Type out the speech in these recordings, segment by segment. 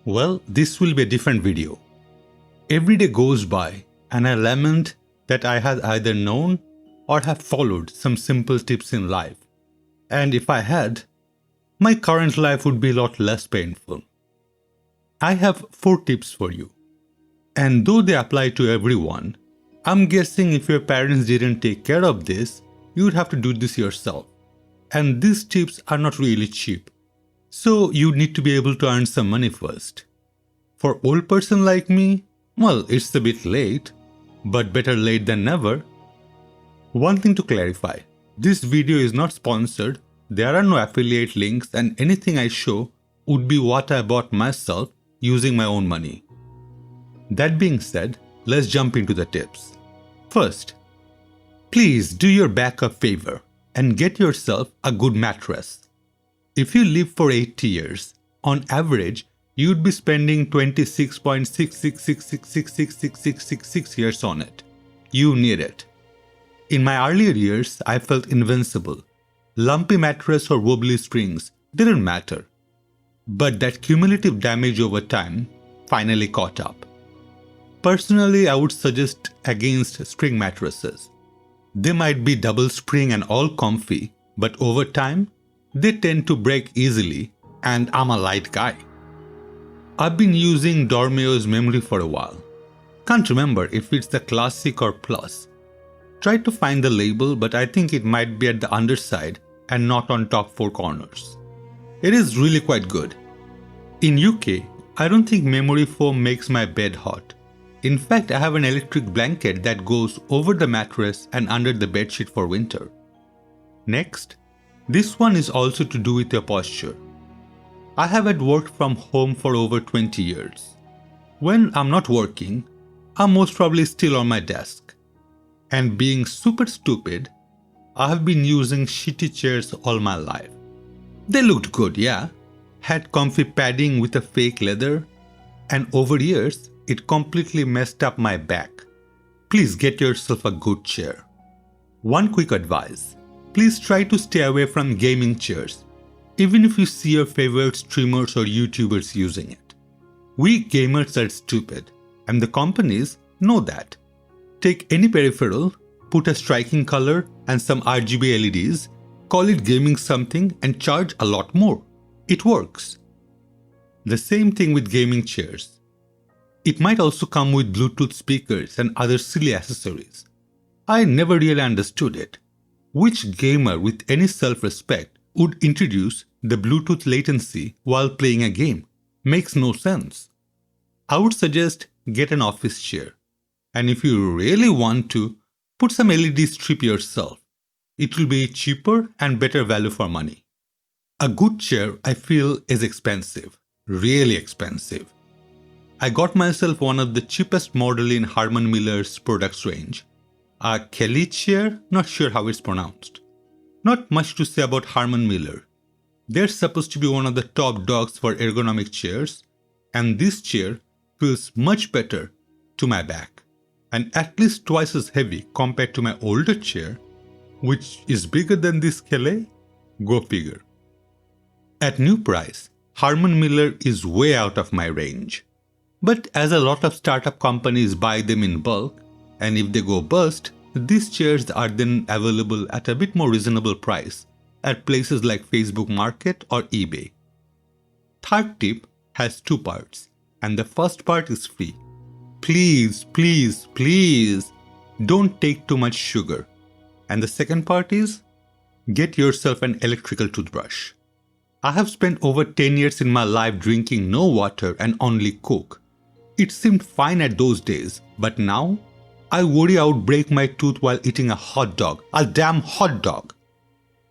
Well, this will be a different video. Every day goes by and I lament that I had either known or have followed some simple tips in life. And if I had, my current life would be a lot less painful. I have 4 tips for you. And though they apply to everyone, I'm guessing if your parents didn't take care of this, you would have to do this yourself. And these tips are not really cheap. So you need to be able to earn some money first. For old person like me, well, it's a bit late, but better late than never. One thing to clarify, this video is not sponsored, there are no affiliate links, and anything I show would be what I bought myself using my own money. That being said, let's jump into the tips. First, please do your back a favor and get yourself a good mattress. If you live for 80 years, on average, you'd be spending 26.6666666666 years on it. You need it. In my earlier years, I felt invincible. Lumpy mattress or wobbly springs didn't matter. But that cumulative damage over time finally caught up. Personally, I would suggest against spring mattresses. They might be double spring and all comfy, but over time, they tend to break easily, and I'm a light guy. I've been using Dormeo's memory for a while. Can't remember if it's the classic or plus. Tried to find the label, but I think it might be at the underside and not on top 4 corners. It is really quite good. In UK, I don't think memory foam makes my bed hot. In fact, I have an electric blanket that goes over the mattress and under the bedsheet for winter. Next, this one is also to do with your posture. I have had worked from home for over 20 years. When I'm not working, I'm most probably still on my desk. And being super stupid, I have been using shitty chairs all my life. They looked good, yeah. Had comfy padding with a fake leather, and over years, it completely messed up my back. Please get yourself a good chair. One quick advice, please try to stay away from gaming chairs, even if you see your favorite streamers or YouTubers using it. We gamers are stupid, and the companies know that. Take any peripheral, put a striking color and some RGB LEDs, call it gaming something and charge a lot more. It works. The same thing with gaming chairs. It might also come with Bluetooth speakers and other silly accessories. I never really understood it. Which gamer with any self-respect would introduce the Bluetooth latency while playing a game? Makes no sense. I would suggest get an office chair. And if you really want to, put some LED strip yourself. It will be cheaper and better value for money. A good chair, I feel, is expensive. Really expensive. I got myself one of the cheapest model in Harman Miller's products range. A Kelly chair, not sure how it's pronounced. Not much to say about Harman Miller. They're supposed to be one of the top dogs for ergonomic chairs, and this chair feels much better to my back, and at least twice as heavy compared to my older chair, which is bigger than this Kelly. Go figure. At new price, Harman Miller is way out of my range. But as a lot of startup companies buy them in bulk, and if they go bust, these chairs are then available at a bit more reasonable price at places like Facebook Market or eBay. Third tip has 2 parts, and the first part is free. Please, please, please don't take too much sugar. And the second part is get yourself an electrical toothbrush. I have spent over 10 years in my life drinking no water and only Coke. It seemed fine at those days, but now I worry I would break my tooth while eating a hot dog. A damn hot dog.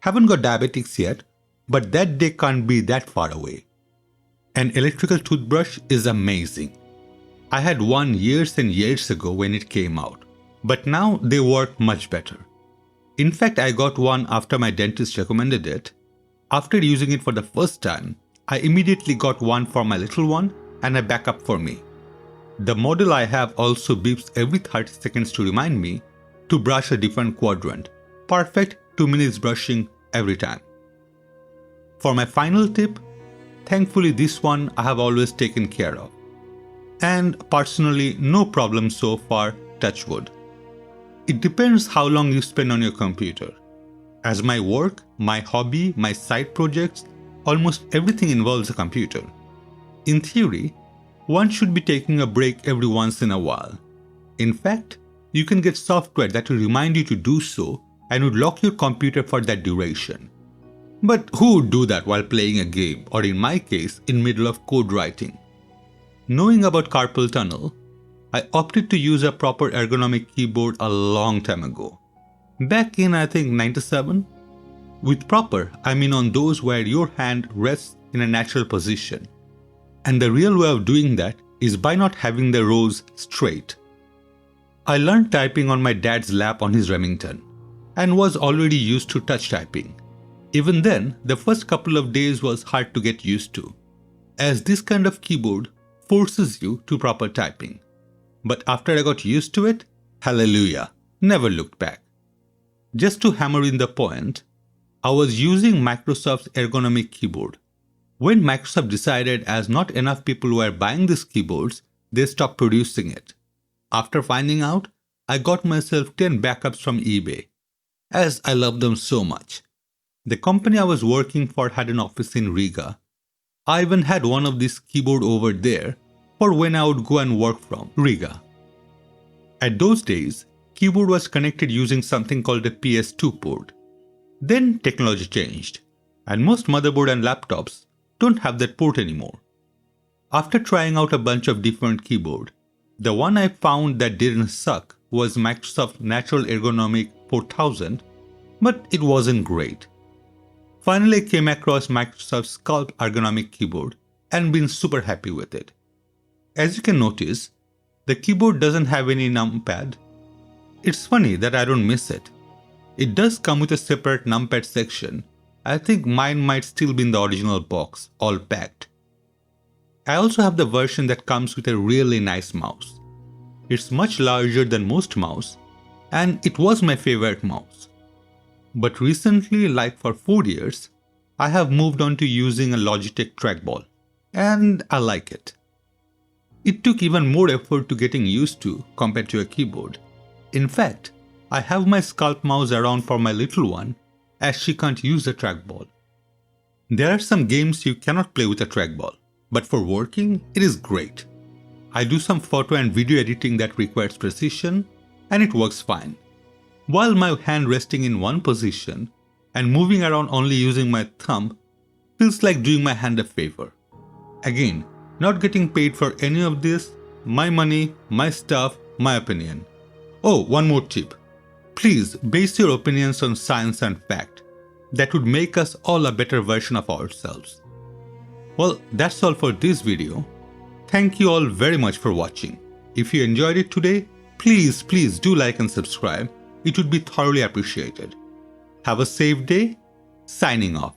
Haven't got diabetics yet, but that day can't be that far away. An electrical toothbrush is amazing. I had one years and years ago when it came out, but now they work much better. In fact, I got one after my dentist recommended it. After using it for the first time, I immediately got one for my little one and a backup for me. The model I have also beeps every 30 seconds to remind me to brush a different quadrant. Perfect 2 minutes brushing every time. For my final tip, Thankfully, this one I have always taken care of. And personally, no problem so far, touch wood. It depends how long you spend on your computer. As my work, my hobby, my side projects, almost everything involves a computer. In theory, one should be taking a break every once in a while. In fact, you can get software that will remind you to do so and would lock your computer for that duration. But who would do that while playing a game, or in my case, in middle of code writing? Knowing about carpal tunnel, I opted to use a proper ergonomic keyboard a long time ago. Back in I think 97? With proper, I mean on those where your hand rests in a natural position. And the real way of doing that is by not having the rows straight. I learned typing on my dad's lap on his Remington and was already used to touch typing. Even then, the first couple of days was hard to get used to, as this kind of keyboard forces you to proper typing. But after I got used to it, hallelujah, never looked back. Just to hammer in the point, I was using Microsoft's ergonomic keyboard. When Microsoft decided as not enough people were buying these keyboards, they stopped producing it. After finding out, I got myself 10 backups from eBay, as I love them so much. The company I was working for had an office in Riga. I even had one of these keyboard over there for when I would go and work from Riga. At those days, keyboard was connected using something called a PS2 port. Then technology changed, and most motherboard and laptops don't have that port anymore. After trying out a bunch of different keyboard, the one I found that didn't suck was Microsoft Natural Ergonomic 4000, but it wasn't great. Finally, I came across Microsoft Sculpt ergonomic keyboard and been super happy with it. As you can notice, the keyboard doesn't have any numpad. It's funny that I don't miss it. It does come with a separate numpad section. I think mine might still be in the original box, all packed. I also have the version that comes with a really nice mouse. It's much larger than most mouse, and it was my favorite mouse. But recently, like for 4 years, I have moved on to using a Logitech trackball, and I like it. It took even more effort to getting used to compared to a keyboard. In fact, I have my Sculpt mouse around for my little one, as she can't use a trackball. There are some games you cannot play with a trackball, but for working, it is great. I do some photo and video editing that requires precision, and it works fine. While my hand resting in one position and moving around only using my thumb feels like doing my hand a favor. Again, not getting paid for any of this, my money, my stuff, my opinion. Oh, one more tip. Please base your opinions on science and fact. That would make us all a better version of ourselves. Well, that's all for this video. Thank you all very much for watching. If you enjoyed it today, please do like and subscribe. It would be thoroughly appreciated. Have a safe day. Signing off.